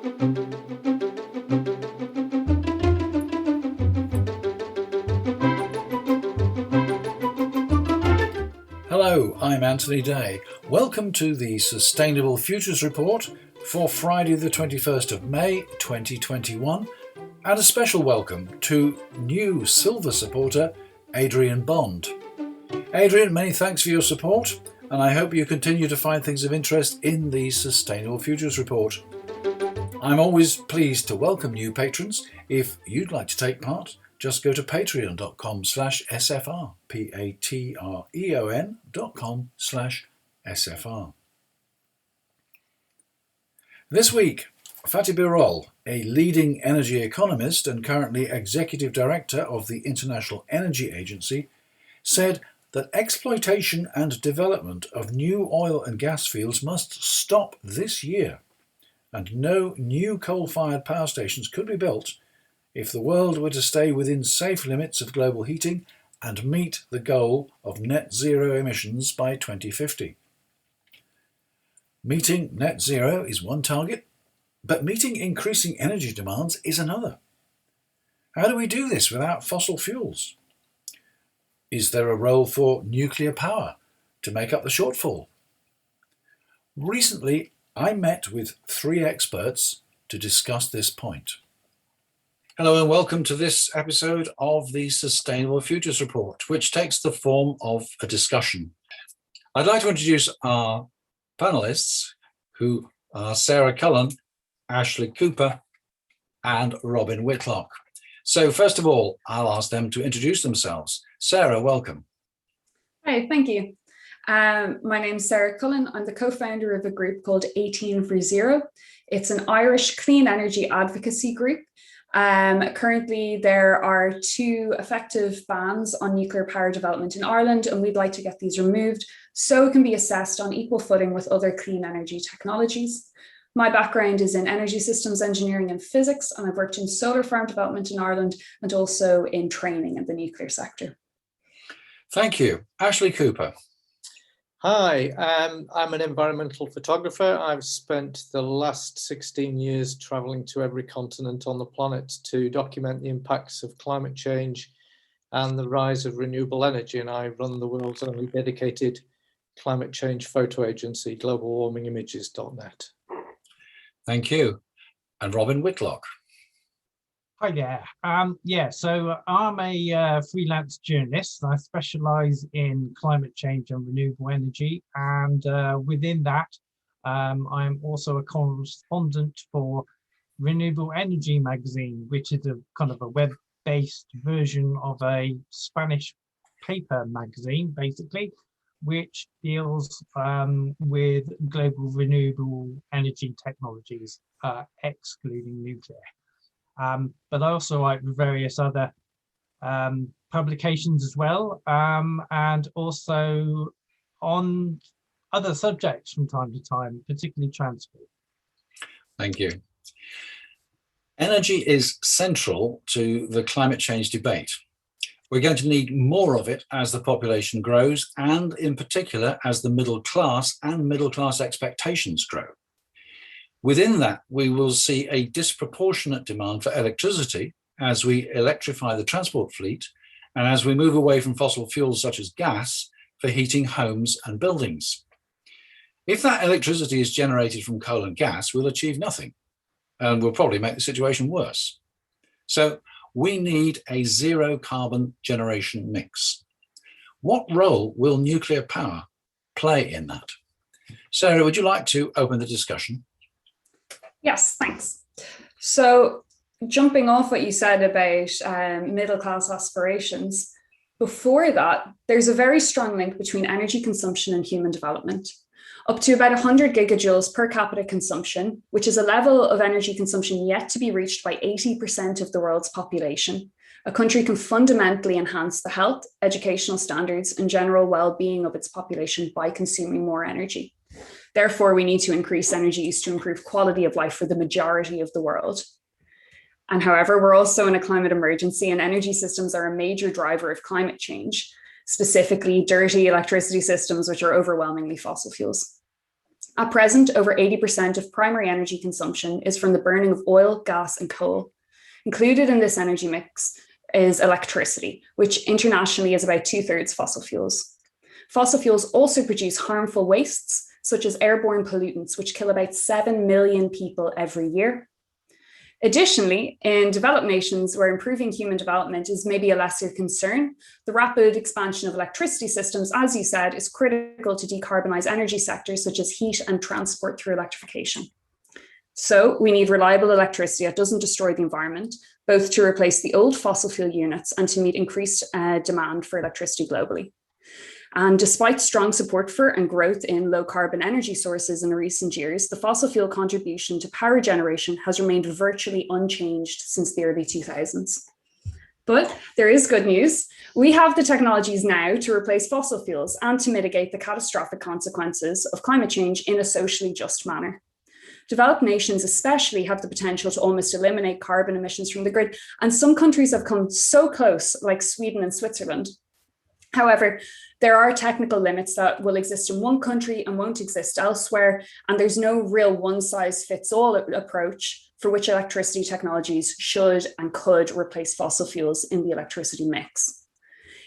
Hello, I'm Anthony Day. Welcome to the Sustainable Futures Report for Friday the 21st of May 2021, and a special welcome to new Silver supporter Adrian Bond. Adrian, many thanks for your support, and I hope you continue to find things of interest in the Sustainable Futures Report. I'm always pleased to welcome new patrons. If you'd like to take part, just go to patreon.com/SFR, patreon.com/SFR. This week, Fatih Birol, a leading energy economist and currently executive director of the International Energy Agency, said that exploitation and development of new oil and gas fields must stop this year, and no new coal-fired power stations could be built if the world were to stay within safe limits of global heating and meet the goal of net zero emissions by 2050. Meeting net zero is one target, but meeting increasing energy demands is another. How do we do this without fossil fuels? Is there a role for nuclear power to make up the shortfall? Recently, I met with 3 experts to discuss this point. Hello and welcome to this episode of the Sustainable Futures Report, which takes the form of a discussion. I'd like to introduce our panelists, who are Sarah Cullen, Ashley Cooper, and Robin Whitlock. So first of all, I'll ask them to introduce themselves. Sarah, welcome. Hi, thank you. My name's Sarah Cullen. I'm the co-founder of a group called 18 for Zero. It's an Irish clean energy advocacy group. Currently, there are 2 effective bans on nuclear power development in Ireland, and we'd like to get these removed so it can be assessed on equal footing with other clean energy technologies. My background is in energy systems engineering and physics, and I've worked in solar farm development in Ireland and also in training in the nuclear sector. Thank you. Ashley Cooper. Hi, I'm an environmental photographer. I've spent the last 16 years traveling to every continent on the planet to document the impacts of climate change and the rise of renewable energy. And I run the world's only dedicated climate change photo agency, globalwarmingimages.net. Thank you. And Robin Whitlock. Hi there. So I'm a freelance journalist. I specialise in climate change and renewable energy, and within that, I'm also a correspondent for Renewable Energy magazine, which is a kind of a web-based version of a Spanish paper magazine, basically, which deals with global renewable energy technologies, excluding nuclear. But I also write with various other publications as well, and also on other subjects from time to time, particularly transport. Thank you. Energy is central to the climate change debate. We're going to need more of it as the population grows, and in particular as the middle class and middle class expectations grow. Within that, we will see a disproportionate demand for electricity as we electrify the transport fleet and as we move away from fossil fuels such as gas for heating homes and buildings. If that electricity is generated from coal and gas, we'll achieve nothing and will probably make the situation worse. So we need a zero carbon generation mix. What role will nuclear power play in that? Sarah, would you like to open the discussion? Yes, thanks. So jumping off what you said about middle-class aspirations, before that, there's a very strong link between energy consumption and human development. Up to about 100 gigajoules per capita consumption, which is a level of energy consumption yet to be reached by 80% of the world's population. A country can fundamentally enhance the health, educational standards, and general well-being of its population by consuming more energy. Therefore, we need to increase energy use to improve quality of life for the majority of the world. And however, we're also in a climate emergency, and energy systems are a major driver of climate change, specifically dirty electricity systems, which are overwhelmingly fossil fuels. At present, over 80% of primary energy consumption is from the burning of oil, gas, and coal. Included in this energy mix is electricity, which internationally is about 2/3 fossil fuels. Fossil fuels also produce harmful wastes, such as airborne pollutants, which kill about 7 million people every year. Additionally, in developed nations where improving human development is maybe a lesser concern, the rapid expansion of electricity systems, as you said, is critical to decarbonize energy sectors such as heat and transport through electrification. So we need reliable electricity that doesn't destroy the environment, both to replace the old fossil fuel units and to meet increased demand for electricity globally. And despite strong support for and growth in low carbon energy sources in recent years, the fossil fuel contribution to power generation has remained virtually unchanged since the early 2000s. But there is good news. We have the technologies now to replace fossil fuels and to mitigate the catastrophic consequences of climate change in a socially just manner. Developed nations especially have the potential to almost eliminate carbon emissions from the grid, and some countries have come so close, like Sweden and Switzerland. However, there are technical limits that will exist in one country and won't exist elsewhere, and there's no real one-size-fits-all approach for which electricity technologies should and could replace fossil fuels in the electricity mix.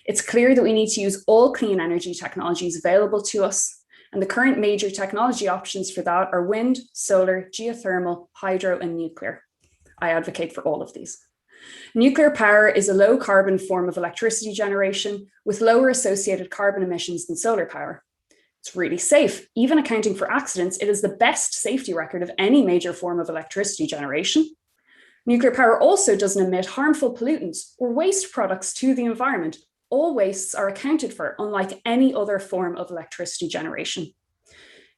It's clear that we need to use all clean energy technologies available to us, and the current major technology options for that are wind, solar, geothermal, hydro, and nuclear. I advocate for all of these. Nuclear power is a low carbon form of electricity generation with lower associated carbon emissions than solar power. It's really safe. Even accounting for accidents, it is the best safety record of any major form of electricity generation. Nuclear power also doesn't emit harmful pollutants or waste products to the environment. All wastes are accounted for, unlike any other form of electricity generation.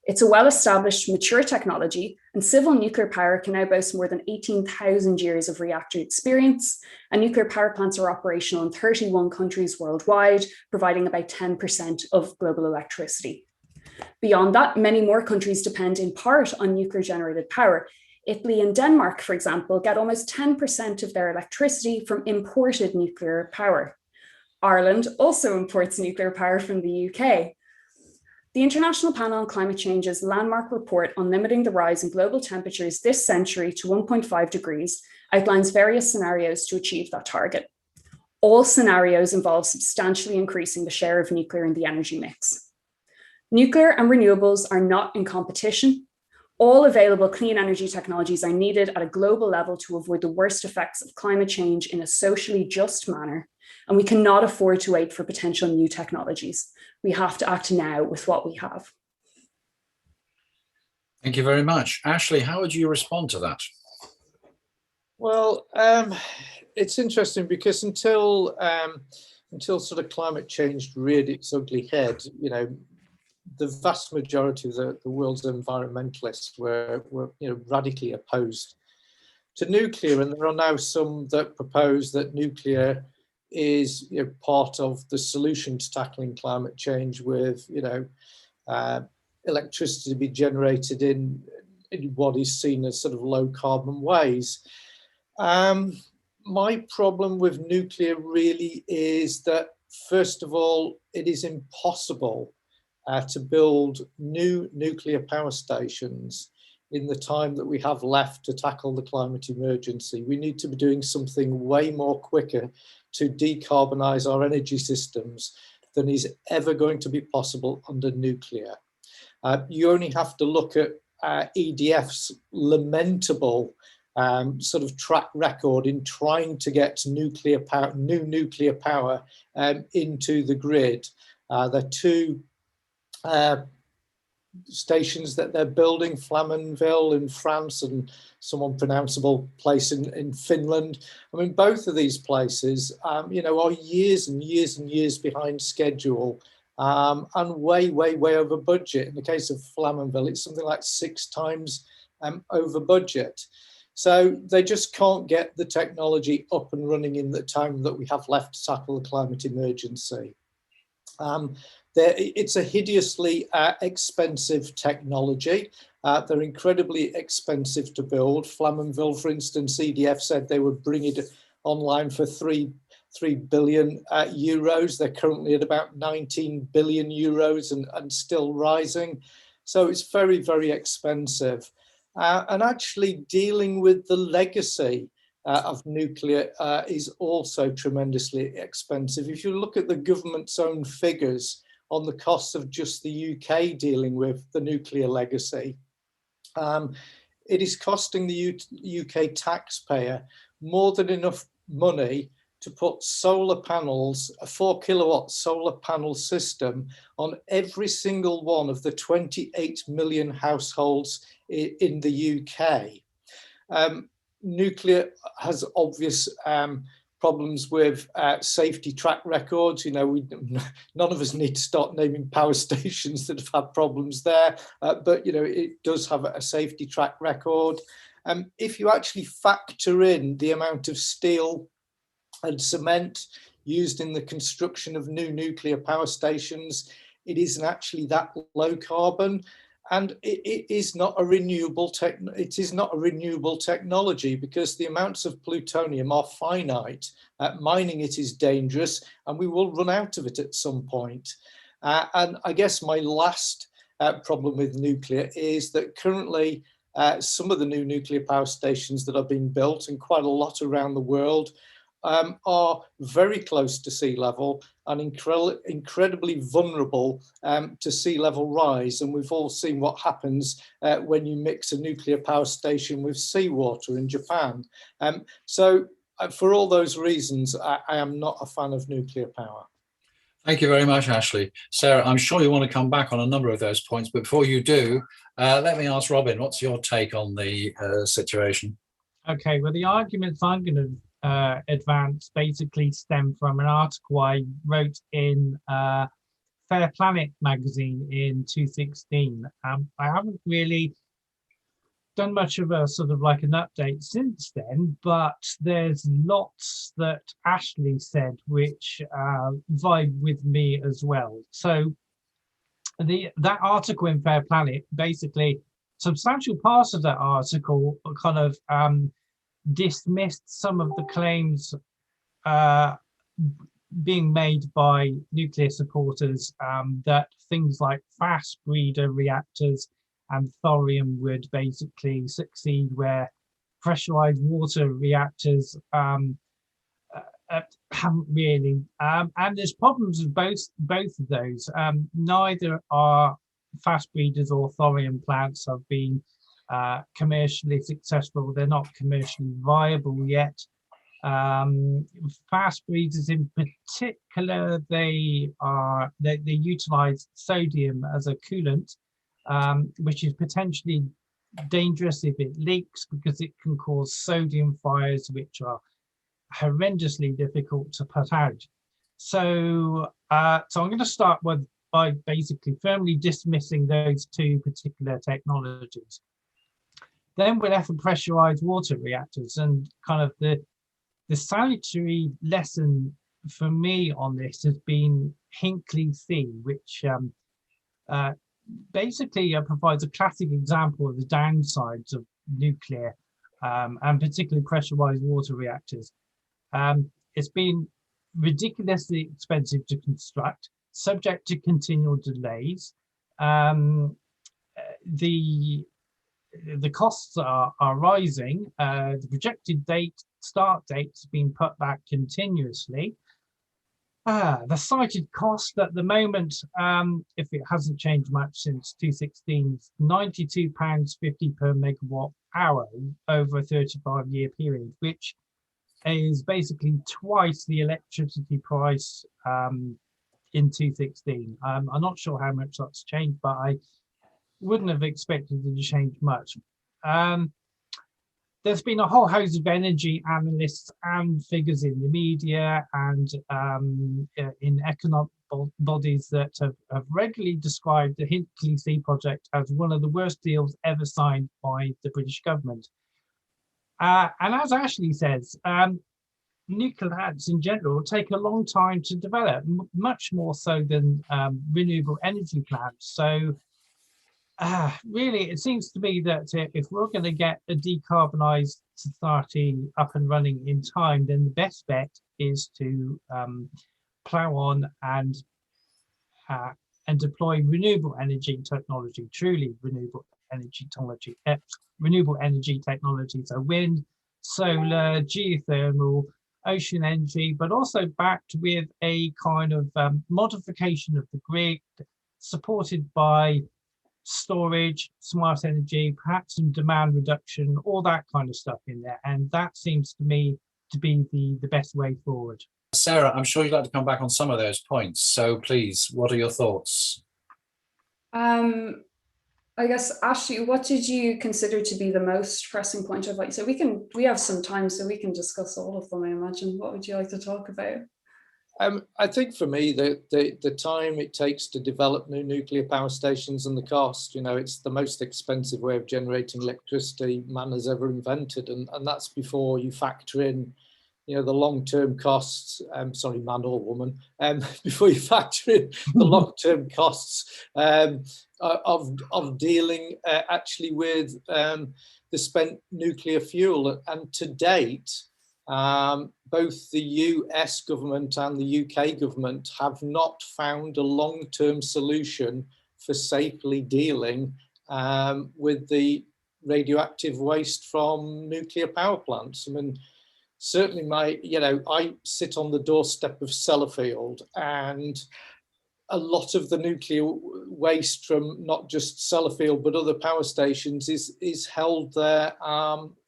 It's a well-established, mature technology, and civil nuclear power can now boast more than 18,000 years of reactor experience, and nuclear power plants are operational in 31 countries worldwide, providing about 10% of global electricity. Beyond that, many more countries depend in part on nuclear-generated power. Italy and Denmark, for example, get almost 10% of their electricity from imported nuclear power. Ireland also imports nuclear power from the UK. The International Panel on Climate Change's landmark report on limiting the rise in global temperatures this century to 1.5 degrees outlines various scenarios to achieve that target. All scenarios involve substantially increasing the share of nuclear in the energy mix. Nuclear and renewables are not in competition. All available clean energy technologies are needed at a global level to avoid the worst effects of climate change in a socially just manner, and we cannot afford to wait for potential new technologies. We have to act now with what we have. Thank you very much. Ashley, how would you respond to that? Well, it's interesting because until sort of climate change reared its ugly head, you know, the vast majority of the world's environmentalists were radically opposed to nuclear, and there are now some that propose that nuclear is part of the solution to tackling climate change, with electricity to be generated in what is seen as sort of low carbon ways. My problem with nuclear really is that, first of all, it is impossible to build new nuclear power stations in the time that we have left to tackle the climate emergency. We need to be doing something way more quicker to decarbonize our energy systems than is ever going to be possible under nuclear. You only have to look at EDF's lamentable sort of track record in trying to get nuclear power, new nuclear power into the grid. There are two stations that they're building, Flamanville in France and some unpronounceable place in Finland. I mean, both of these places, are years and years and years behind schedule, and way, way, way over budget. In the case of Flamanville, it's something like 6 times over budget. So they just can't get the technology up and running in the time that we have left to tackle the climate emergency. It's a hideously expensive technology. They're incredibly expensive to build. Flamanville, for instance, EDF said they would bring it online for 3 billion euros. They're currently at about 19 billion euros and still rising. So it's very, very expensive. And actually dealing with the legacy of nuclear is also tremendously expensive. If you look at the government's own figures on the costs of just the UK dealing with the nuclear legacy, it is costing the UK taxpayer more than enough money to put solar panels, a 4 kilowatt solar panel system on every single one of the 28 million households in the UK. Nuclear has obvious problems with safety track records. You know, none of us need to start naming power stations that have had problems there, but you know, it does have a safety track record. If you actually factor in the amount of steel and cement used in the construction of new nuclear power stations, it isn't actually that low carbon. And it is not a renewable technology because the amounts of plutonium are finite. Mining it is dangerous, and we will run out of it at some point. And I guess my last problem with nuclear is that currently some of the new nuclear power stations that are being built, and quite a lot around the world, are very close to sea level and incredibly vulnerable to sea level rise. And we've all seen what happens when you mix a nuclear power station with seawater in Japan. So for all those reasons, I am not a fan of nuclear power. Thank you very much, Ashley. Sarah, I'm sure you want to come back on a number of those points, but before you do, let me ask Robin, what's your take on the situation? Okay, well, the arguments I'm going to advance basically stem from an article I wrote in Fair Planet magazine in 2016. I haven't really done much of a sort of like an update since then, but there's lots that Ashley said which vibe with me as well. So that article in Fair Planet, basically substantial parts of that article kind of dismissed some of the claims being made by nuclear supporters that things like fast breeder reactors and thorium would basically succeed where pressurized water reactors haven't really. And there's problems with both of those. Neither are fast breeders or thorium plants have been commercially successful. They're not commercially viable yet. Fast breeders in particular, they utilize sodium as a coolant, which is potentially dangerous if it leaks because it can cause sodium fires, which are horrendously difficult to put out. So I'm going to start by basically firmly dismissing those two particular technologies. Then we're left with pressurized water reactors, and kind of the salutary lesson for me on this has been Hinkley C, which basically provides a classic example of the downsides of nuclear and particularly pressurized water reactors. It's been ridiculously expensive to construct, subject to continual delays. The costs are rising. The projected start date has been put back continuously. The cited cost at the moment, if it hasn't changed much since 2016, is £92.50 per megawatt hour over a 35-year period, which is basically twice the electricity price in 2016. I'm not sure how much that's changed, but I wouldn't have expected it to change much. There's been a whole host of energy analysts and figures in the media and in economic bodies that have regularly described the Hinkley C project as one of the worst deals ever signed by the British government. And as Ashley says, nuclear plants in general take a long time to develop, much more so than renewable energy plants. So really, it seems to me that if we're going to get a decarbonised society up and running in time, then the best bet is to plough on and and deploy renewable energy technology, truly renewable energy technology, so wind, solar, geothermal, ocean energy, but also backed with a kind of modification of the grid, supported by storage, smart energy, perhaps some demand reduction, all that kind of stuff in there. And that seems to me to be the best way forward. Sarah, I'm sure you'd like to come back on some of those points. So please, what are your thoughts? I guess, Ashley, what did you consider to be the most pressing point of, like, so we have some time, so we can discuss all of them, I imagine. What would you like to talk about? I think for me, the time it takes to develop new nuclear power stations and the cost, it's the most expensive way of generating electricity man has ever invented. And that's before you factor in, the long-term costs, sorry, man or woman, before you factor in the long-term costs of dealing actually with the spent nuclear fuel. And to date, both the US government and the UK government have not found a long-term solution for safely dealing with the radioactive waste from nuclear power plants. I mean, certainly I sit on the doorstep of Sellafield, and a lot of the nuclear waste from not just Sellafield but other power stations is held there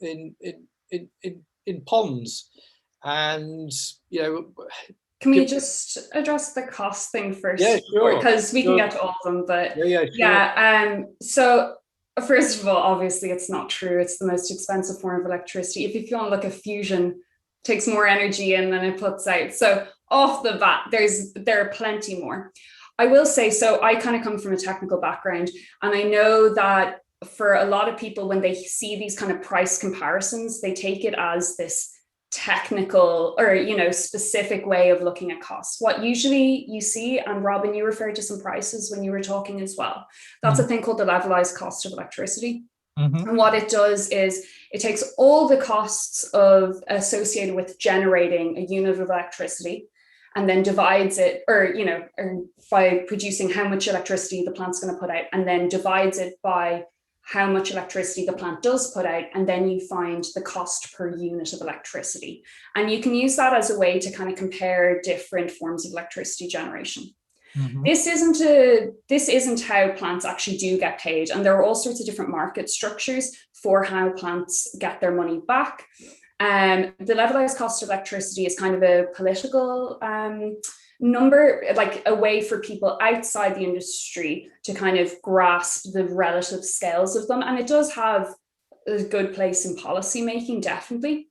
in ponds. And can we just address the cost thing first? Yeah, sure. Because we can get to all of them, but sure. So first of all, obviously it's not true. It's the most expensive form of electricity. If you want to look at fusion, it takes more energy in than it puts out. So off the bat, there are plenty more. I will say, so I kind of come from a technical background, and I know that for a lot of people, when they see these kind of price comparisons, they take it as this technical or specific way of looking at costs. What usually you see, and Robin, you referred to some prices when you were talking as well, that's a thing called the levelized cost of electricity. And what it does is it takes all the costs associated with generating a unit of electricity, and then divides it, or by producing how much electricity the plant's going to put out, and then divides it by how much electricity the plant does put out, and then you find the cost per unit of electricity. And you can use that as a way to kind of compare different forms of electricity generation. This isn't how plants actually do get paid, and there are all sorts of different market structures for how plants get their money back. The levelized cost of electricity is kind of a political number, like a way for people outside the industry to kind of grasp the relative scales of them. And it does have a good place in policy making, definitely.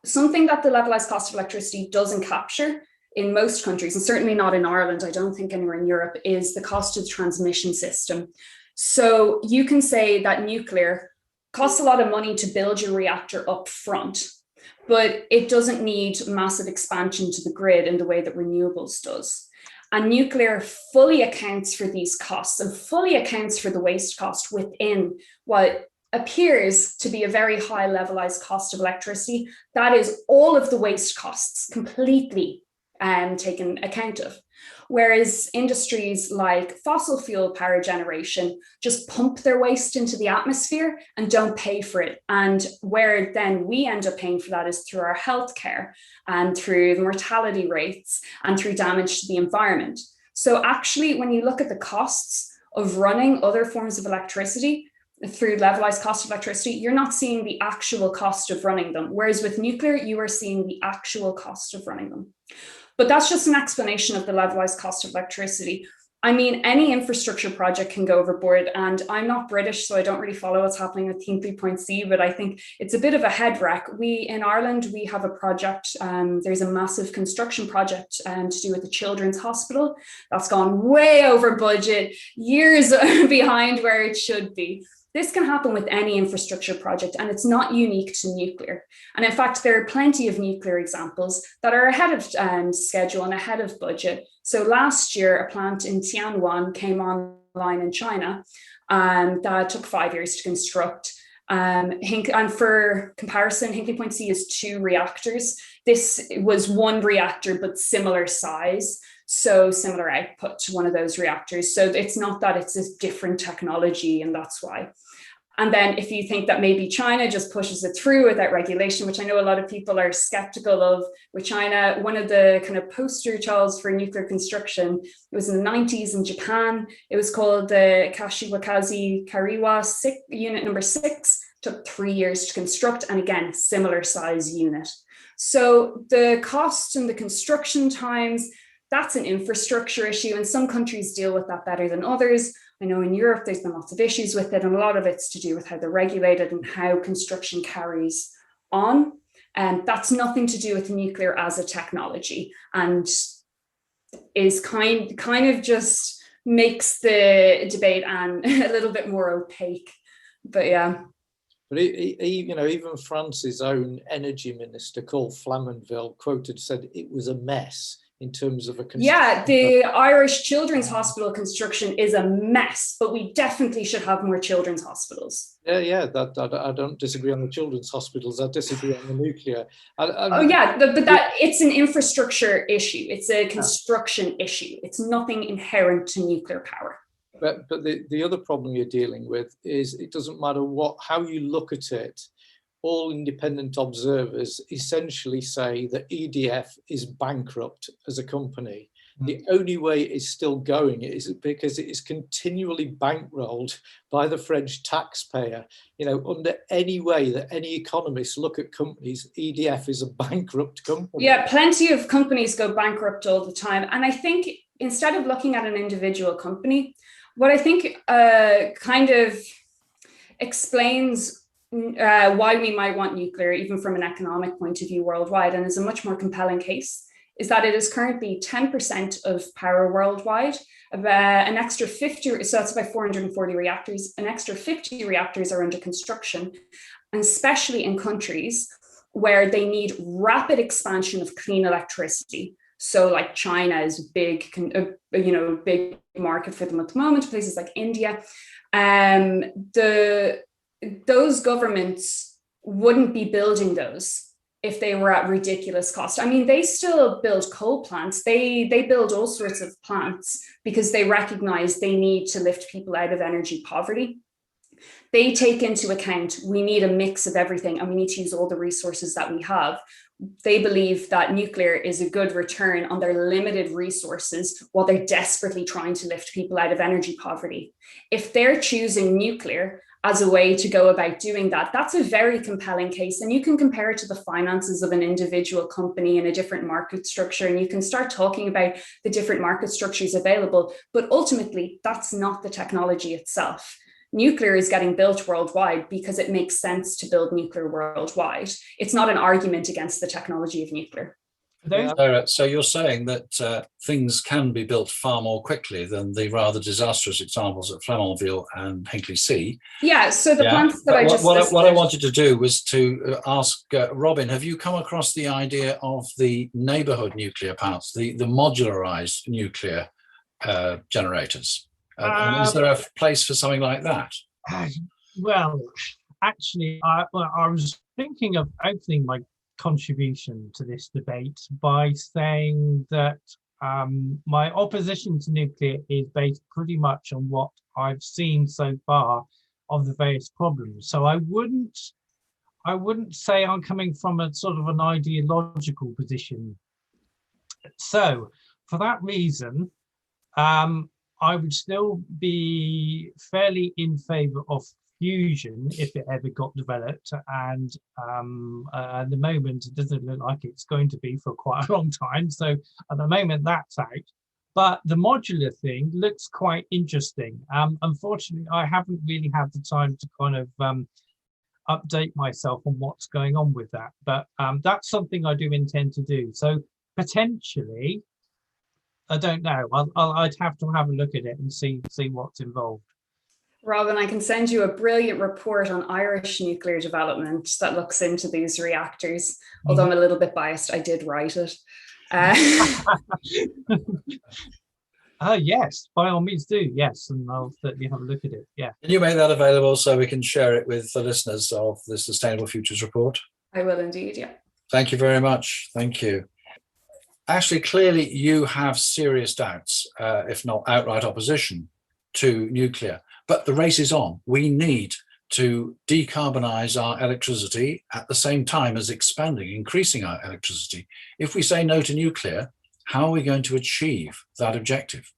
Something that the levelized cost of electricity doesn't capture in most countries, and certainly not in Ireland, I don't think anywhere in Europe, is the cost of the transmission system. So you can say that nuclear costs a lot of money to build your reactor up front, but it doesn't need massive expansion to the grid in the way that renewables does. And nuclear fully accounts for these costs and fully accounts for the waste cost within what appears to be a very high levelized cost of electricity. That is all of the waste costs completely taken account of. Whereas industries like fossil fuel power generation just pump their waste into the atmosphere and don't pay for it. And where then we end up paying for that is through our healthcare and through the mortality rates and through damage to the environment. So actually, when you look at the costs of running other forms of electricity through levelized cost of electricity, you're not seeing the actual cost of running them. Whereas with nuclear, you are seeing the actual cost of running them. But that's just an explanation of the levelized cost of electricity. I mean, any infrastructure project can go overboard, and I'm not British, so I don't really follow what's happening with Hinkley Point C, but I think it's a bit of a head wreck. In Ireland, we have a project, there's a massive construction project to do with the Children's Hospital that's gone way over budget, years behind where it should be. This can happen with any infrastructure project, and it's not unique to nuclear. And in fact, there are plenty of nuclear examples that are ahead of schedule and ahead of budget. So last year, a plant in Tianwan came online in China that took 5 years to construct. And for comparison, Hinkley Point C is 2 reactors. This was 1 reactor, but similar size. So similar output to one of those reactors. So it's not that it's a different technology, and that's why. And then if you think that maybe China just pushes it through without regulation, which I know a lot of people are skeptical of with China, one of the kind of poster childs for nuclear construction, it was in the 90s in Japan. It was called the Kashiwakaze Kariwa unit number 6, took 3 years to construct. And again, similar size unit. So the cost and the construction times, that's an infrastructure issue. And some countries deal with that better than others. I know in Europe, there's been lots of issues with it, and a lot of it's to do with how they're regulated and how construction carries on. And that's nothing to do with nuclear as a technology, and is kind of just makes the debate and a little bit more opaque. But yeah. But even France's own energy minister, called Flamanville, said it was a mess. In terms of the Irish Children's Hospital construction is a mess, but we definitely should have more children's hospitals. I don't disagree on the children's hospitals. I disagree on the nuclear. But it's an infrastructure issue. It's a construction issue. It's nothing inherent to nuclear power. But the other problem you're dealing with is it doesn't matter how you look at it. All independent observers essentially say that EDF is bankrupt as a company. The only way it's still going is because it is continually bankrolled by the French taxpayer. Under any way that any economists look at companies, EDF is a bankrupt company. Yeah, plenty of companies go bankrupt all the time. And I think instead of looking at an individual company, what I think kind of explains why we might want nuclear, even from an economic point of view worldwide, and is a much more compelling case, is that it is currently 10% of power worldwide. An extra 50, so that's about 440 reactors, an extra 50 reactors are under construction, and especially in countries where they need rapid expansion of clean electricity. So like China is big market for them at the moment, places like India. Those governments wouldn't be building those if they were at ridiculous cost. I mean, they still build coal plants. They build all sorts of plants because they recognize they need to lift people out of energy poverty. They take into account, we need a mix of everything and we need to use all the resources that we have. They believe that nuclear is a good return on their limited resources while they're desperately trying to lift people out of energy poverty. If they're choosing nuclear as a way to go about doing that, that's a very compelling case. And you can compare it to the finances of an individual company in a different market structure, and you can start talking about the different market structures available. But ultimately, that's not the technology itself. Nuclear is getting built worldwide because it makes sense to build nuclear worldwide. It's not an argument against the technology of nuclear. So you're saying that things can be built far more quickly than the rather disastrous examples at Flamanville and Hinkley C. Yeah, so the plants that I just listed. What I wanted to do was to ask Robin, have you come across the idea of the neighbourhood nuclear plants, the modularized nuclear generators? Is there a place for something like that? Well, actually, I was thinking of opening my contribution to this debate by saying that my opposition to nuclear is based pretty much on what I've seen so far of the various problems. So I wouldn't say I'm coming from a sort of an ideological position. So for that reason, I would still be fairly in favor of fusion if it ever got developed, and at the moment it doesn't look like it's going to be for quite a long time, so at the moment that's out. But the modular thing looks quite interesting. Unfortunately, I haven't really had the time to kind of update myself on what's going on with that, but that's something I do intend to do. So potentially, I don't know, I'd have to have a look at it and see what's involved. Robin, I can send you a brilliant report on Irish nuclear development that looks into these reactors. Although I'm a little bit biased, I did write it. Yes, by all means do. Yes, and I'll certainly have a look at it. Yeah. Can you make that available so we can share it with the listeners of the Sustainable Futures Report? I will indeed, yeah. Thank you very much. Thank you. Actually, clearly you have serious doubts, if not outright opposition to nuclear, but the race is on. We need to decarbonize our electricity at the same time as expanding, increasing our electricity. If we say no to nuclear, how are we going to achieve that objective?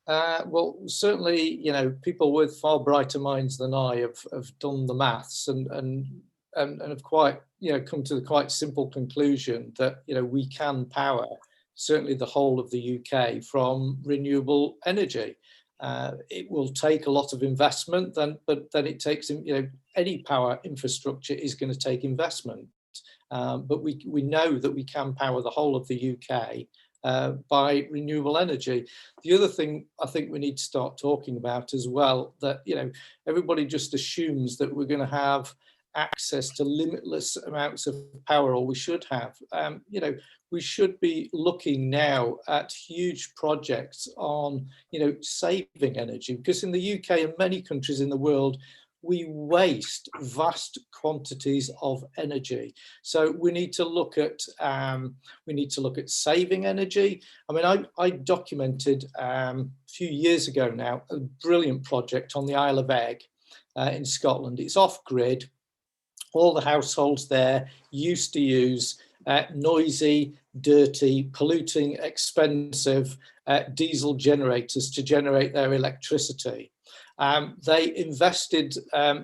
Well, certainly, people with far brighter minds than I have done the maths and have quite, come to the quite simple conclusion that, we can power certainly the whole of the UK from renewable energy. It will take a lot of investment, but then it takes, any power infrastructure is going to take investment. But we know that we can power the whole of the UK by renewable energy. The other thing I think we need to start talking about as well, that everybody just assumes that we're going to have access to limitless amounts of power, or we should have. We should be looking now at huge projects on saving energy, because in the UK and many countries in the world, we waste vast quantities of energy. So we need to look at saving energy. I mean, I documented a few years ago now a brilliant project on the Isle of Egg in Scotland. It's off grid. All the households there used to use noisy, dirty, polluting, expensive diesel generators to generate their electricity. They invested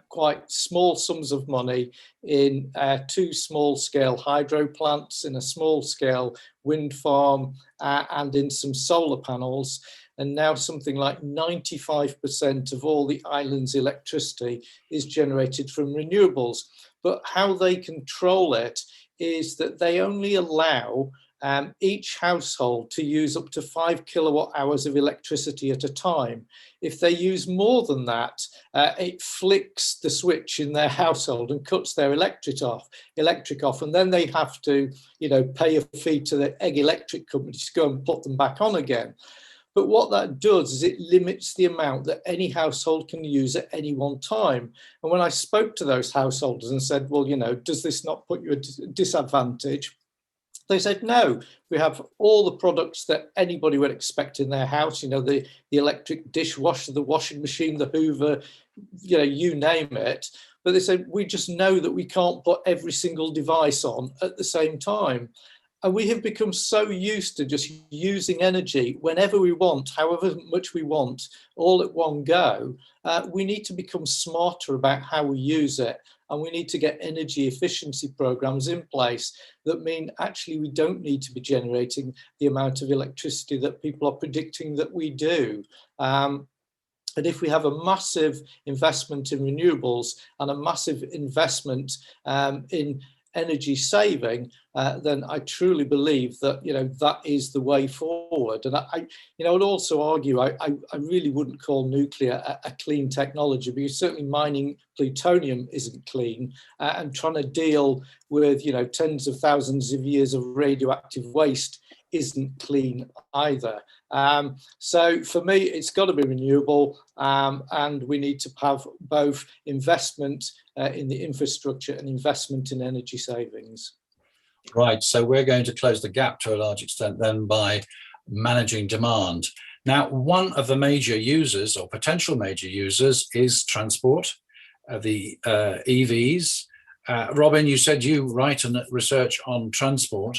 quite small sums of money in 2 small-scale hydro plants, in a small-scale wind farm, and in some solar panels. And now something like 95% of all the island's electricity is generated from renewables. But how they control it is that they only allow each household to use up to 5 kilowatt hours of electricity at a time. If they use more than that, it flicks the switch in their household and cuts their electric off, and then they have to, pay a fee to the egg electric company to go and put them back on again. But what that does is it limits the amount that any household can use at any one time. And when I spoke to those householders and said, well, does this not put you at a disadvantage? They said, no, we have all the products that anybody would expect in their house, the electric dishwasher, the washing machine, the Hoover, you name it. But they said, we just know that we can't put every single device on at the same time. And we have become so used to just using energy whenever we want, however much we want, all at one go. We need to become smarter about how we use it. And we need to get energy efficiency programs in place that mean actually we don't need to be generating the amount of electricity that people are predicting that we do. And if we have a massive investment in renewables and a massive investment in energy saving, then I truly believe that that is the way forward. And I would also argue I really wouldn't call nuclear a clean technology, because certainly mining plutonium isn't clean, and trying to deal with tens of thousands of years of radioactive waste isn't clean either. So for me, it's got to be renewable, and we need to have both investment in the infrastructure and investment in energy savings. Right, so we're going to close the gap to a large extent then by managing demand. Now, one of the major users or potential major users is transport, the EVs. Robin, you said you write and research on transport.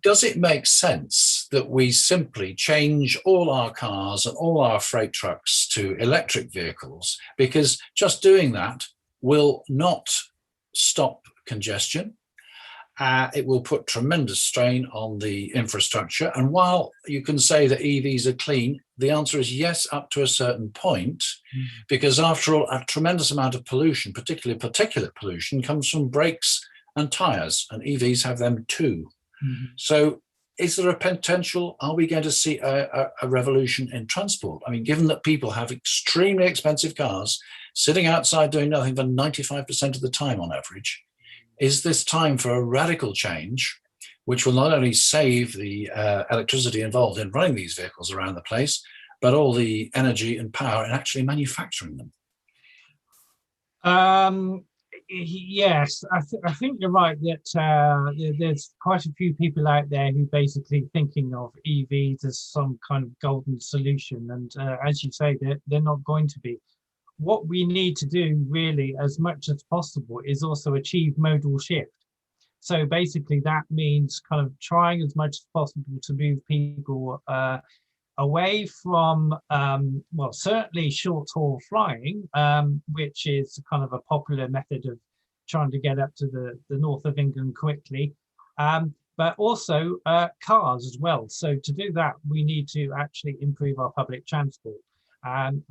Does it make sense that we simply change all our cars and all our freight trucks to electric vehicles? Because just doing that will not stop congestion. It will put tremendous strain on the infrastructure. And while you can say that EVs are clean, the answer is yes, up to a certain point, because after all, a tremendous amount of pollution, particularly particulate pollution, comes from brakes and tires, and EVs have them too. So is there a potential, are we going to see a revolution in transport? I mean, given that people have extremely expensive cars sitting outside doing nothing for 95% of the time on average, is this time for a radical change, which will not only save the electricity involved in running these vehicles around the place, but all the energy and power in actually manufacturing them. Yes, I think you're right that there's quite a few people out there who basically thinking of EVs as some kind of golden solution, and as you say, they're not going to be. What we need to do really as much as possible is also achieve modal shift. So basically that means kind of trying as much as possible to move people away from, well, certainly short haul flying, which is kind of a popular method of trying to get up to the north of England quickly, but also cars as well. So to do that, we need to actually improve our public transport. And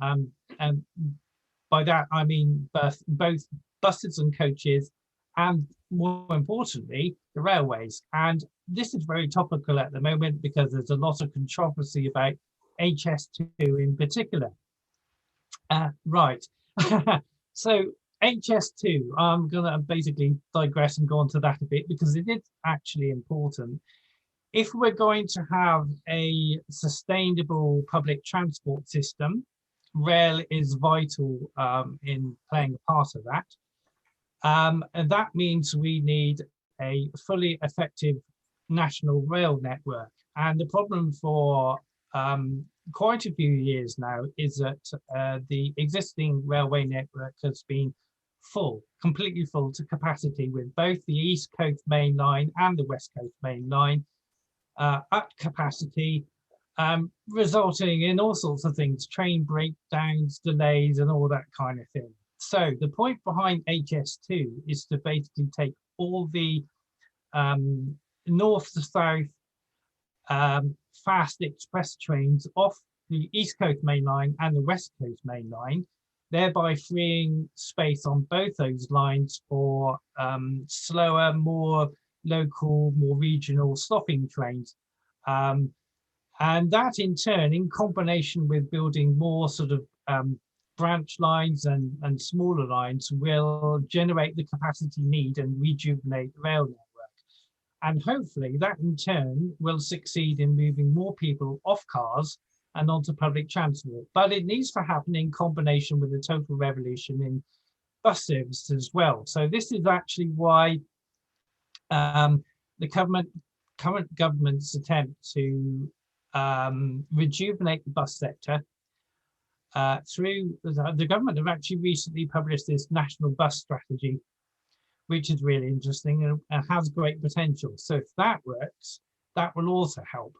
by that, I mean both buses and coaches, and more importantly, the railways. And this is very topical at the moment because there's a lot of controversy about HS2 in particular. Right. So HS2, I'm going to basically digress and go on to that a bit because it is actually important. If we're going to have a sustainable public transport system, rail is vital in playing a part of that. And that means we need a fully effective national rail network. And the problem for quite a few years now is that the existing railway network has been full, completely full to capacity, with both the East Coast Main Line and the West Coast Main Line at capacity, resulting in all sorts of things, train breakdowns, delays, and all that kind of thing. So the point behind HS2 is to basically take all the north to south fast express trains off the East Coast Main Line and the West Coast Main Line, thereby freeing space on both those lines for slower, more local, more regional stopping trains. And that in turn, in combination with building more sort of branch lines and smaller lines, will generate the capacity need and rejuvenate the rail network. And hopefully that in turn will succeed in moving more people off cars and onto public transport. But it needs to happen in combination with a total revolution in bus services as well. So this is actually why the current government's attempt to rejuvenate the bus sector through the government have actually recently published this national bus strategy, which is really interesting and has great potential. So if that works, that will also help.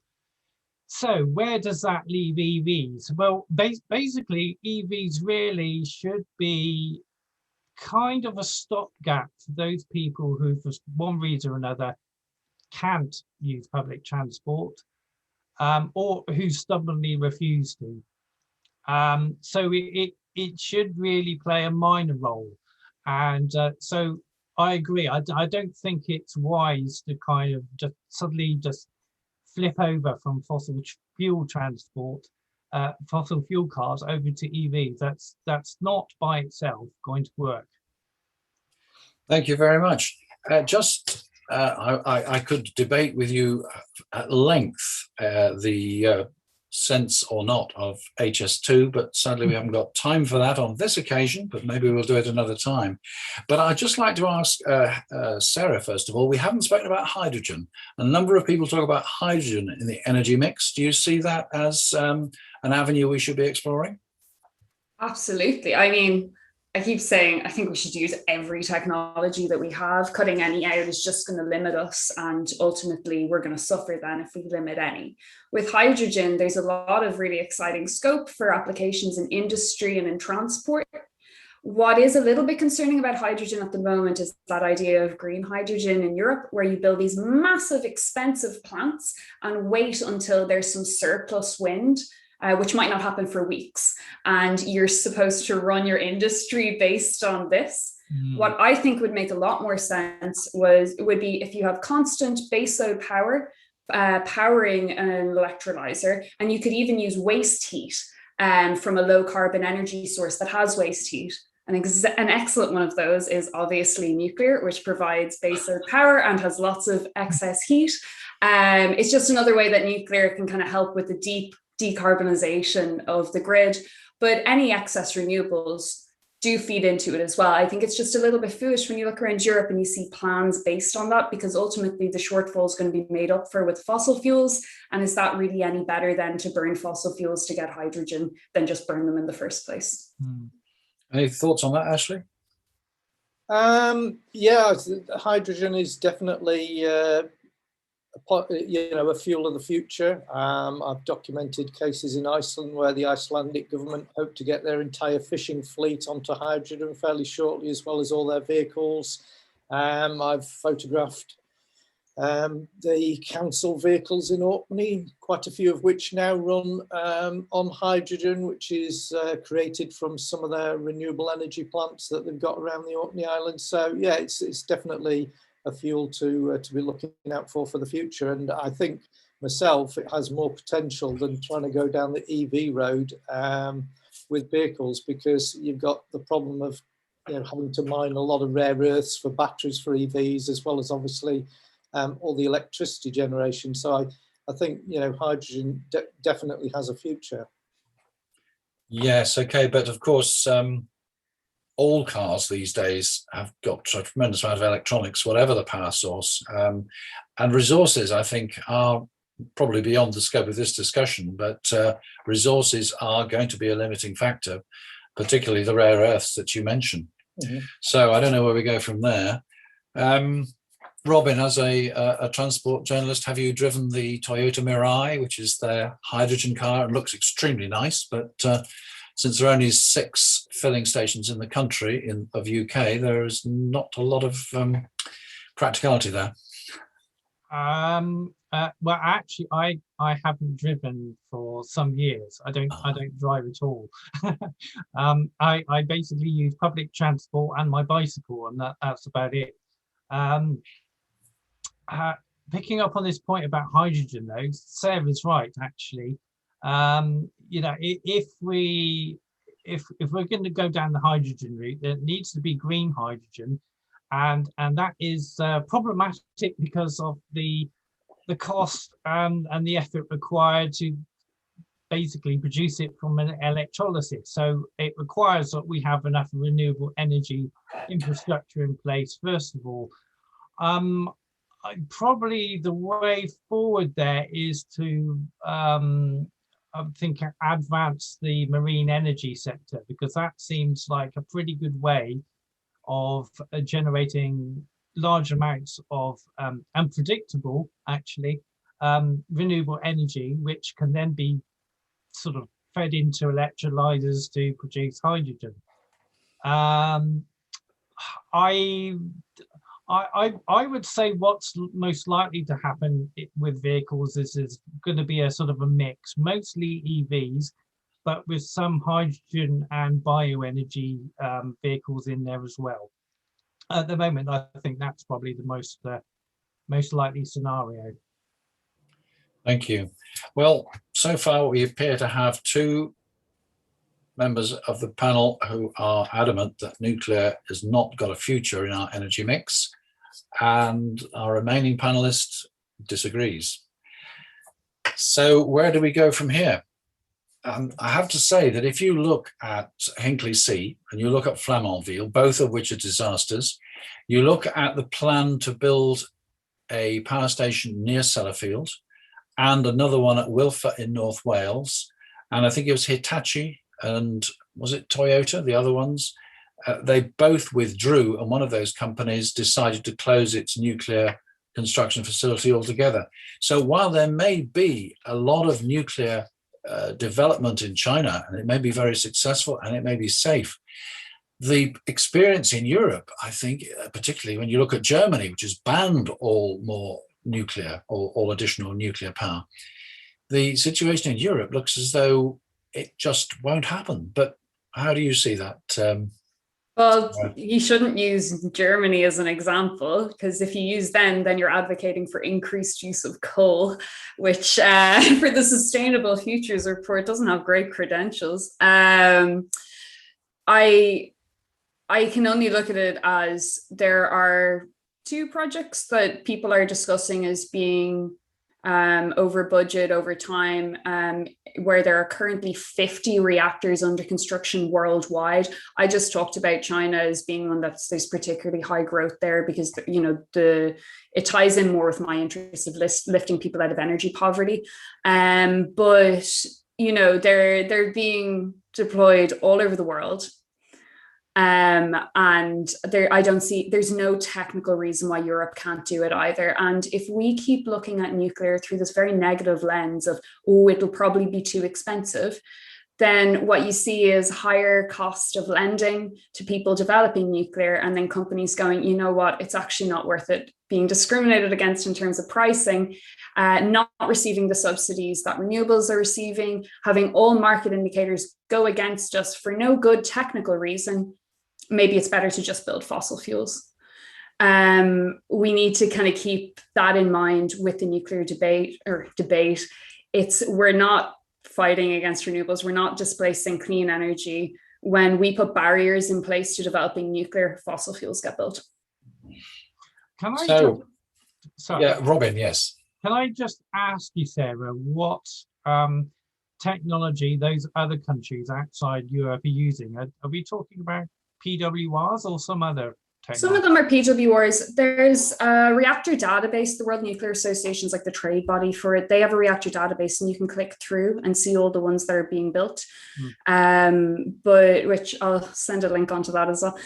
So where does that leave EVs? Well, basically EVs really should be kind of a stopgap for those people who, for one reason or another, can't use public transport, or who stubbornly refuse to. So it should really play a minor role. And so I agree. I don't think it's wise to kind of just suddenly just flip over from fossil fuel transport, fossil fuel cars over to EVs. That's not by itself going to work. Thank you very much. I could debate with you at length the sense or not of HS2, but sadly we haven't got time for that on this occasion, but maybe we'll do it another time. But I'd just like to ask Sarah, first of all, we haven't spoken about hydrogen. A number of people talk about hydrogen in the energy mix. Do you see that as an avenue we should be exploring? Absolutely. I mean, I keep saying, I think we should use every technology that we have. Cutting any out is just going to limit us, and ultimately we're going to suffer then if we limit any. With hydrogen, there's a lot of really exciting scope for applications in industry and in transport. What is a little bit concerning about hydrogen at the moment is that idea of green hydrogen in Europe, where you build these massive, expensive plants and wait until there's some surplus wind, which might not happen for weeks. And you're supposed to run your industry based on this. What I think would make a lot more sense would be if you have constant baseload power powering an electrolyzer, and you could even use waste heat from a low carbon energy source that has waste heat. An excellent one of those is obviously nuclear, which provides baseload power and has lots of excess heat. It's just another way that nuclear can kind of help with the deep decarbonisation of the grid, but any excess renewables do feed into it as well. I think it's just a little bit foolish when you look around Europe and you see plans based on that, because ultimately the shortfall is going to be made up for with fossil fuels. And is that really any better than to burn fossil fuels to get hydrogen than just burn them in the first place? Any thoughts on that, Ashley? Yeah, hydrogen is definitely a fuel of the future. I've documented cases in Iceland where the Icelandic government hope to get their entire fishing fleet onto hydrogen fairly shortly, as well as all their vehicles. I've photographed the council vehicles in Orkney, quite a few of which now run on hydrogen, which is created from some of their renewable energy plants that they've got around the Orkney Islands. So yeah, it's definitely a fuel to be looking out for the future. And I think myself, it has more potential than trying to go down the EV road with vehicles, because you've got the problem of having to mine a lot of rare earths for batteries for EVs, as well as obviously all the electricity generation. So I think hydrogen definitely has a future. Yes, okay, but of course, all cars these days have got a tremendous amount of electronics, whatever the power source, and resources, I think, are probably beyond the scope of this discussion, but resources are going to be a limiting factor, particularly the rare earths that you mentioned. So I don't know where we go from there. Robin, as a transport journalist, have you driven the Toyota Mirai, which is their hydrogen car and looks extremely nice, but since there are only 6 filling stations in the country of UK, there is not a lot of practicality there. Well, actually, I haven't driven for some years. I don't drive at all. I basically use public transport and my bicycle, and that's about it. Picking up on this point about hydrogen, though, Sarah's right. Actually, if we're going to go down the hydrogen route, there needs to be green hydrogen, and that is problematic because of the cost and the effort required to basically produce it from an electrolysis. So it requires that we have enough renewable energy infrastructure in place, first of all. Probably the way forward there is to I think advance the marine energy sector, because that seems like a pretty good way of generating large amounts of unpredictable, actually, renewable energy, which can then be sort of fed into electrolyzers to produce hydrogen. I would say what's most likely to happen with vehicles is going to be a sort of a mix, mostly EVs, but with some hydrogen and bioenergy vehicles in there as well. At the moment, I think that's probably the most likely scenario. Thank you. Well, so far we appear to have 2 members of the panel who are adamant that nuclear has not got a future in our energy mix, and our remaining panelist disagrees. So where do we go from here? I have to say that if you look at Hinkley C and you look at Flamanville, both of which are disasters, you look at the plan to build a power station near Sellafield and another one at Wilfer in North Wales, and I think it was Hitachi and was it Toyota, the other ones? They both withdrew, and one of those companies decided to close its nuclear construction facility altogether. So while there may be a lot of nuclear development in China, and it may be very successful and it may be safe, the experience in Europe, I think, particularly when you look at Germany, which has banned all more nuclear or all additional nuclear power, the situation in Europe looks as though it just won't happen. But how do you see that? Well, you shouldn't use Germany as an example, because if you use them, then you're advocating for increased use of coal, which for the Sustainable Futures Report doesn't have great credentials. I can only look at it as there are 2 projects that people are discussing as being over budget, over time, where there are currently 50 reactors under construction worldwide. I just talked about China as being one there's particularly high growth there because, you know, it ties in more with my interest of lifting people out of energy poverty. But, you know, they're being deployed all over the world. And there's no technical reason why Europe can't do it either. And if we keep looking at nuclear through this very negative lens of, oh, it'll probably be too expensive, then what you see is higher cost of lending to people developing nuclear, and then companies going, you know what, it's actually not worth it, being discriminated against in terms of pricing, not receiving the subsidies that renewables are receiving, having all market indicators go against us for no good technical reason. Maybe it's better to just build fossil fuels. We need to kind of keep that in mind with the nuclear debate. We're not fighting against renewables. We're not displacing clean energy. When we put barriers in place to developing nuclear, fossil fuels get built. Yeah, Robin, yes. Can I just ask you, Sarah, what technology those other countries outside Europe are using? Are we talking about PWRs or some other technology? Some of them are PWRs. There's a reactor database. The World Nuclear Association is like the trade body for it. They have a reactor database, and you can click through and see all the ones that are being built. But which I'll send a link onto that as well.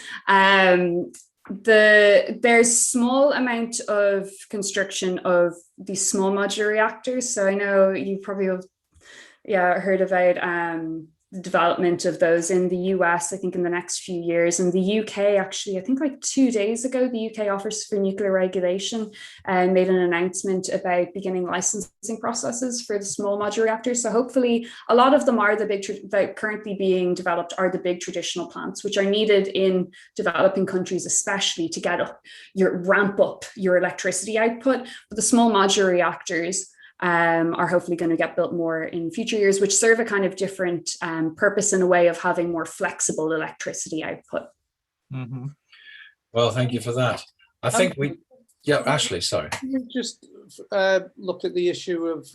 There's small amount of construction of these small modular reactors. So I know you probably have heard about the development of those in the US, I think in the next few years. In the UK, actually, I think like 2 days ago, the UK Office for Nuclear Regulation made an announcement about beginning licensing processes for the small modular reactors. So hopefully a lot of them are that currently being developed are the big traditional plants, which are needed in developing countries, especially to ramp up your electricity output. But the small modular reactors are hopefully going to get built more in future years, which serve a kind of different purpose in a way of having more flexible electricity output. Mm-hmm. Well, thank you for that. I think Ashley, sorry. Can we just look at the issue of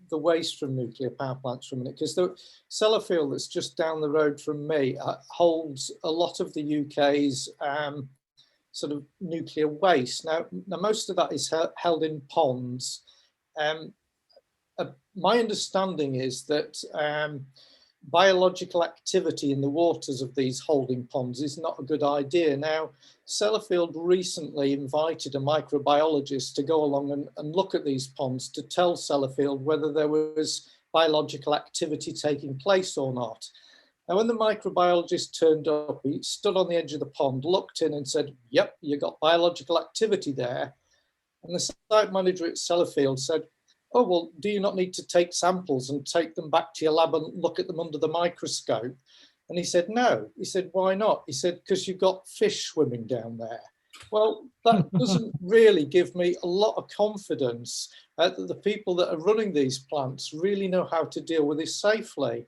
the waste from nuclear power plants for a minute? Because the Sellafield that's just down the road from me holds a lot of the UK's sort of nuclear waste. Now most of that is held in ponds. My understanding is that biological activity in the waters of these holding ponds is not a good idea. Now, Sellafield recently invited a microbiologist to go along and look at these ponds to tell Sellafield whether there was biological activity taking place or not. Now, when the microbiologist turned up, he stood on the edge of the pond, looked in and said, yep, you got biological activity there. And the site manager at Sellafield said, oh, well, do you not need to take samples and take them back to your lab and look at them under the microscope? And he said, no. He said, why not? He said, because you've got fish swimming down there. Well, that doesn't really give me a lot of confidence that the people that are running these plants really know how to deal with this safely.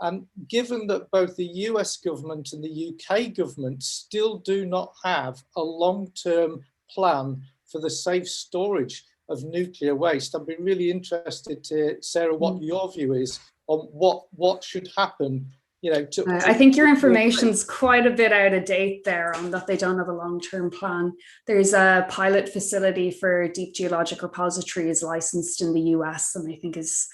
And given that both the US government and the UK government still do not have a long-term plan for the safe storage of nuclear waste, I'd be really interested to, Sarah, what your view is on what should happen. You know, I think your information's quite a bit out of date there on that they don't have a long-term plan. There's a pilot facility for deep geologic repositories licensed in the US, and I think is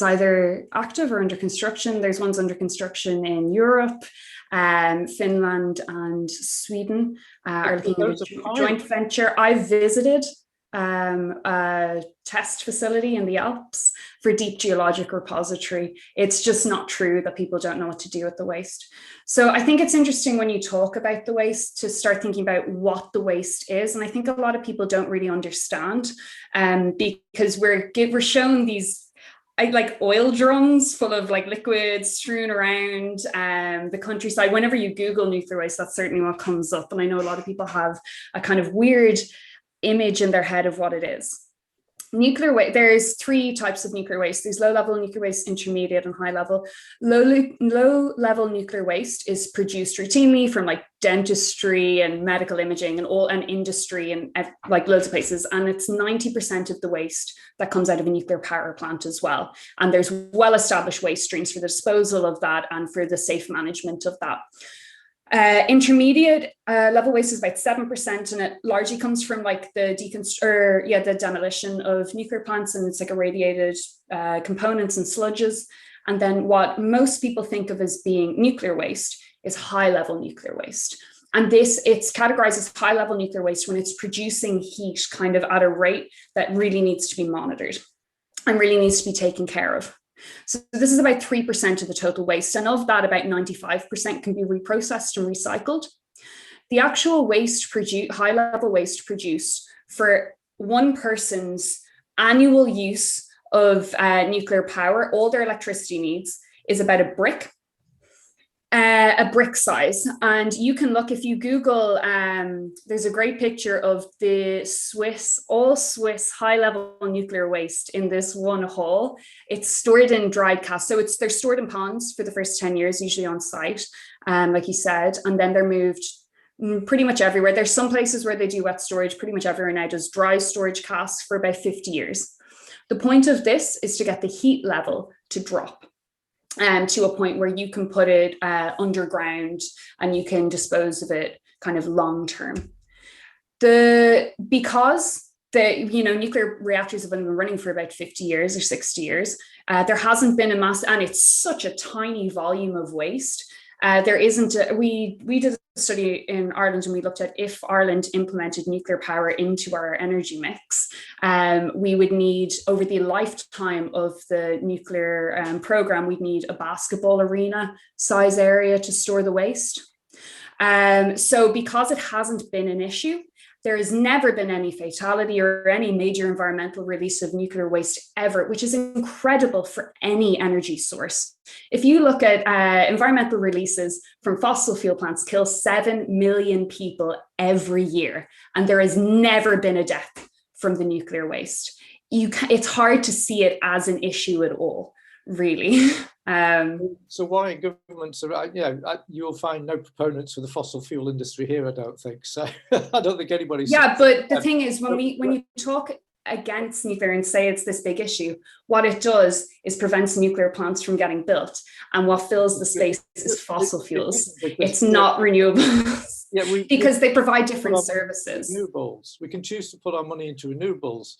either active or under construction. There's ones under construction in Europe. Finland and Sweden are looking at a joint venture. I visited a test facility in the Alps for deep geologic repository. It's just not true that people don't know what to do with the waste. So I think it's interesting when you talk about the waste to start thinking about what the waste is. And I think a lot of people don't really understand because we're shown these like oil drums full of like liquids strewn around the countryside. Whenever you Google nuclear waste, that's certainly what comes up. And I know a lot of people have a kind of weird image in their head of what it is. Nuclear waste, there's 3 types of nuclear waste. There's low-level nuclear waste, intermediate, and high-level. Low-level nuclear waste is produced routinely from like dentistry and medical imaging and industry and like loads of places. And it's 90% of the waste that comes out of a nuclear power plant as well. And there's well-established waste streams for the disposal of that and for the safe management of that. Intermediate level waste is about 7%, and it largely comes from like the demolition of nuclear plants, and it's like irradiated components and sludges. And then what most people think of as being nuclear waste is high level nuclear waste. And it's categorized as high level nuclear waste when it's producing heat kind of at a rate that really needs to be monitored and really needs to be taken care of. So this is about 3% of the total waste. And of that, about 95% can be reprocessed and recycled. The actual waste high level waste produced for one person's annual use of nuclear power, all their electricity needs, is about a brick size. And you can look, if you Google, there's a great picture of the all Swiss high level nuclear waste in this one hall. It's stored in dried cast. So they're stored in ponds for the first 10 years, usually on site, like you said, and then they're moved pretty much everywhere. There's some places where they do wet storage. Pretty much everywhere now does dry storage casks for about 50 years. The point of this is to get the heat level to drop to a point where you can put it underground and you can dispose of it kind of long term. Because nuclear reactors have been running for about 50 years or 60 years, there hasn't been a mass, and it's such a tiny volume of waste. There isn't. We did a study in Ireland, and we looked at if Ireland implemented nuclear power into our energy mix, we would need, over the lifetime of the nuclear program, we'd need a basketball arena size area to store the waste. So because it hasn't been an issue, there has never been any fatality or any major environmental release of nuclear waste ever, which is incredible for any energy source. If you look at environmental releases from fossil fuel plants, kill 7 million people every year, and there has never been a death from the nuclear waste. It's hard to see it as an issue at all, really. So why governments are, you'll find no proponents for the fossil fuel industry here, I don't think. So I don't think anybody's. Yeah, but the thing is, when you talk against nuclear and say it's this big issue, what it does is prevents nuclear plants from getting built. And what fills the space is fossil fuels. It's not renewables. Yeah, because they provide different services. Renewables. We can choose to put our money into renewables.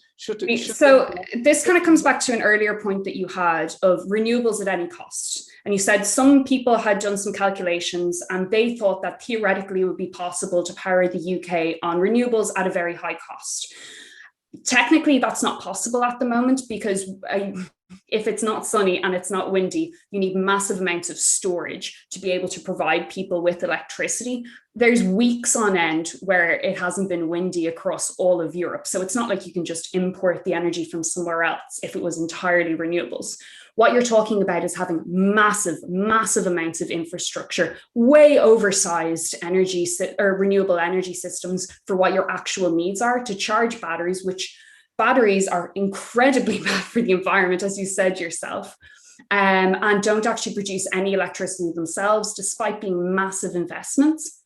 This kind of comes back to an earlier point that you had of renewables at any cost. And you said some people had done some calculations and they thought that theoretically it would be possible to power the UK on renewables at a very high cost. Technically, that's not possible at the moment because if it's not sunny and it's not windy, you need massive amounts of storage to be able to provide people with electricity. There's weeks on end where it hasn't been windy across all of Europe. So it's not like you can just import the energy from somewhere else if it was entirely renewables. What you're talking about is having massive, massive amounts of infrastructure, way oversized energy or renewable energy systems for what your actual needs are to charge batteries, which batteries are incredibly bad for the environment, as you said yourself, and don't actually produce any electricity themselves, despite being massive investments.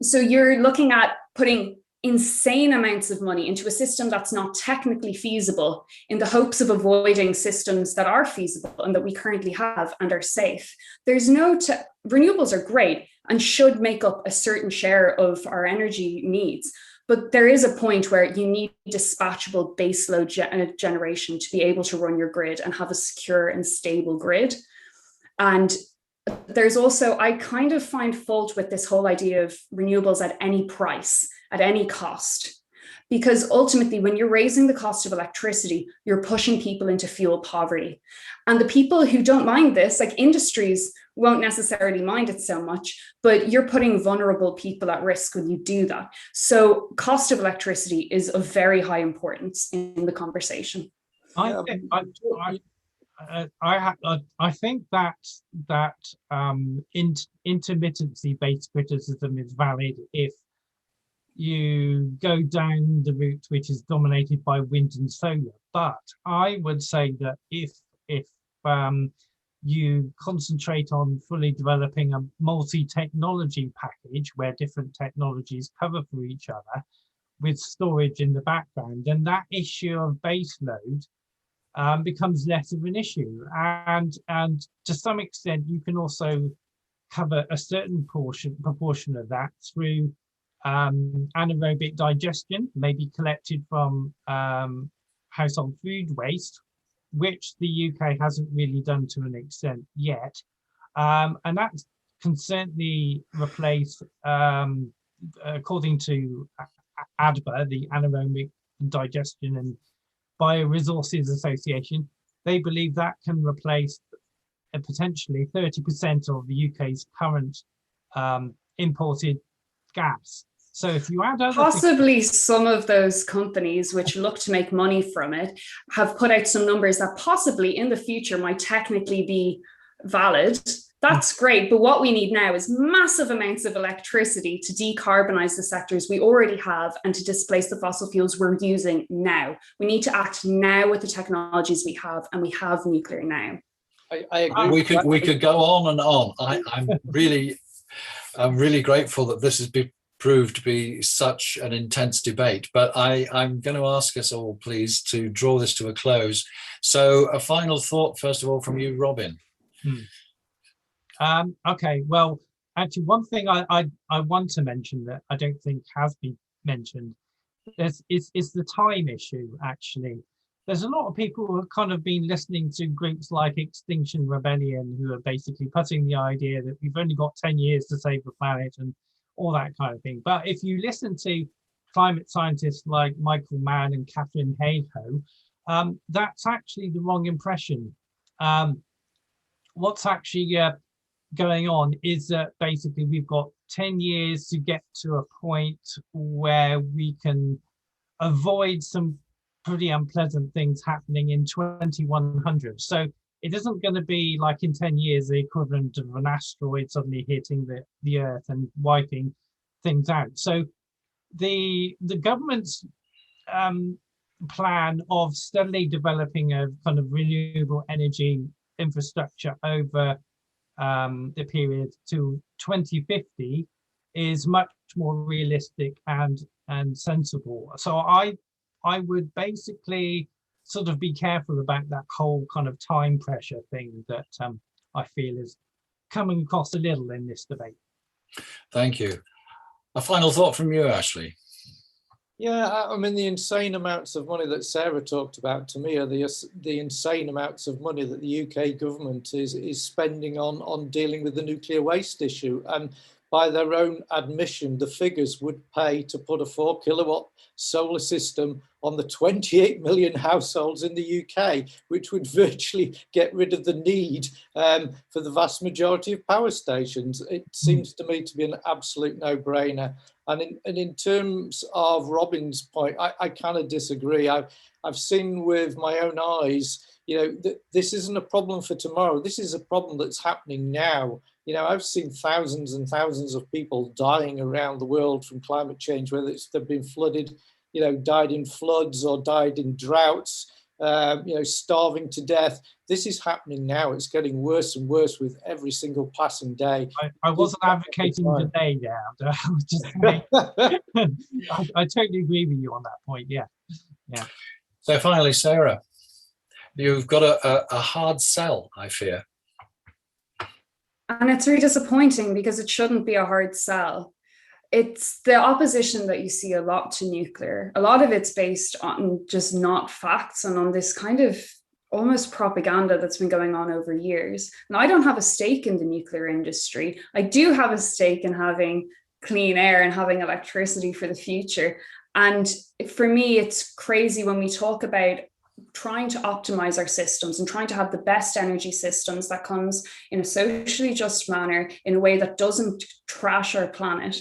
So you're looking at putting insane amounts of money into a system that's not technically feasible in the hopes of avoiding systems that are feasible and that we currently have and are safe. Renewables are great and should make up a certain share of our energy needs. But there is a point where you need dispatchable baseload generation to be able to run your grid and have a secure and stable grid. And there's also, I kind of find fault with this whole idea of renewables at any price, at any cost. Because ultimately, when you're raising the cost of electricity, you're pushing people into fuel poverty. And the people who don't mind this, like industries, won't necessarily mind it so much, but you're putting vulnerable people at risk when you do that. So cost of electricity is of very high importance in the conversation. I think that intermittency-based criticism is valid if you go down the route which is dominated by wind and solar. But I would say that if you concentrate on fully developing a multi-technology package where different technologies cover for each other with storage in the background, then that issue of base load becomes less of an issue. And to some extent, you can also cover a certain proportion of that through anaerobic digestion, maybe collected from household food waste, which the UK hasn't really done to an extent yet. And that can certainly replace, according to ADBA, the Anaerobic Digestion and Bioresources Association, they believe that can replace potentially 30% of the UK's current imported gas. So if you add other possibly some of those companies which look to make money from it have put out some numbers that possibly in the future might technically be valid. That's great, but what we need now is massive amounts of electricity to decarbonize the sectors we already have and to displace the fossil fuels we're using now. We need to act now with the technologies we have, and we have nuclear now. I agree. We could go on and on. I'm really grateful that this has been proved to be such an intense debate, but I'm going to ask us all, please, to draw this to a close. So a final thought, first of all, from you, Robin. Okay, well, actually, one thing I want to mention that I don't think has been mentioned is the time issue, actually. There's a lot of people who have kind of been listening to groups like Extinction Rebellion, who are basically putting the idea that we've only got 10 years to save the planet and all that kind of thing. But if you listen to climate scientists like Michael Mann and Catherine Hayhoe, that's actually the wrong impression. What's actually going on is that basically we've got 10 years to get to a point where we can avoid some pretty unpleasant things happening in 2100. So it isn't going to be like in 10 years the equivalent of an asteroid suddenly hitting the Earth and wiping things out. So the government's plan of steadily developing a kind of renewable energy infrastructure over the period to 2050 is much more realistic and sensible. So I would basically sort of be careful about that whole kind of time pressure thing that I feel is coming across a little in this debate. Thank you. A final thought from you, Ashley. Yeah, I mean, the insane amounts of money that Sarah talked about to me are the insane amounts of money that the UK government is spending on dealing with the nuclear waste issue. And by their own admission, the figures would pay to put a 4 kilowatt solar system on the 28 million households in the UK, which would virtually get rid of the need for the vast majority of power stations. It seems to me to be an absolute no-brainer. And in terms of Robin's point, I kind of disagree. I've seen with my own eyes, you know, this isn't a problem for tomorrow. This is a problem that's happening now. You know, I've seen thousands and thousands of people dying around the world from climate change, whether they've been flooded, you know, died in floods or died in droughts, you know, starving to death. This is happening now. It's getting worse and worse with every single passing day. I wasn't advocating delay there. I totally agree with you on that point. Yeah. So finally, Sarah, you've got a hard sell, I fear. And it's really disappointing because it shouldn't be a hard sell. It's the opposition that you see a lot to nuclear. A lot of it's based on just not facts and on this kind of almost propaganda that's been going on over years. And I don't have a stake in the nuclear industry. I do have a stake in having clean air and having electricity for the future. And for me, it's crazy when we talk about trying to optimize our systems and trying to have the best energy systems that comes in a socially just manner, in a way that doesn't trash our planet.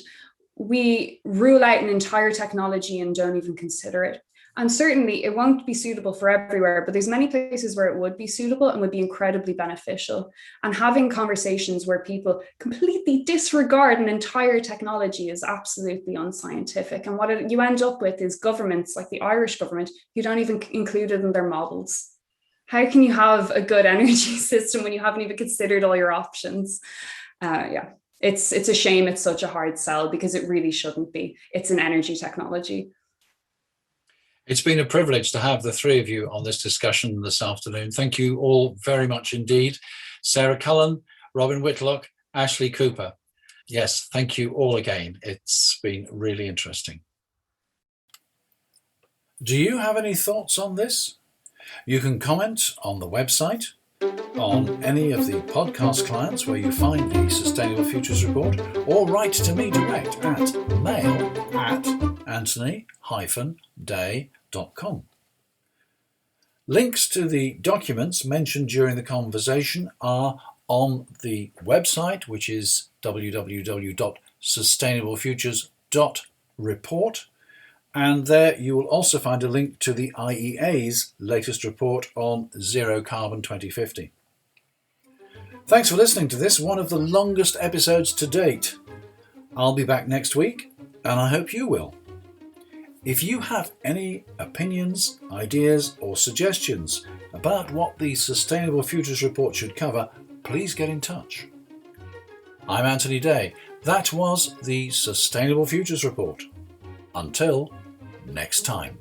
we rule out an entire technology and don't even consider it. And certainly it won't be suitable for everywhere, but there's many places where it would be suitable and would be incredibly beneficial. And having conversations where people completely disregard an entire technology is absolutely unscientific. And what you end up with is governments like the Irish government who don't even include it in their models. How can you have a good energy system when you haven't even considered all your options? It's a shame it's such a hard sell, because it really shouldn't be. It's an energy technology. It's been a privilege to have the three of you on this discussion this afternoon. Thank you all very much indeed. Sarah Cullen, Robin Whitlock, Ashley Cooper. Yes, thank you all again. It's been really interesting. Do you have any thoughts on this? You can comment on the website, on any of the podcast clients where you find the Sustainable Futures Report, or write to me direct at mail@anthony-day.com. Links to the documents mentioned during the conversation are on the website, which is www.sustainablefutures.report, and there you will also find a link to the IEA's latest report on Zero Carbon 2050. Thanks for listening to this, one of the longest episodes to date. I'll be back next week, and I hope you will. If you have any opinions, ideas, or suggestions about what the Sustainable Futures Report should cover, please get in touch. I'm Anthony Day. That was the Sustainable Futures Report. Until next time.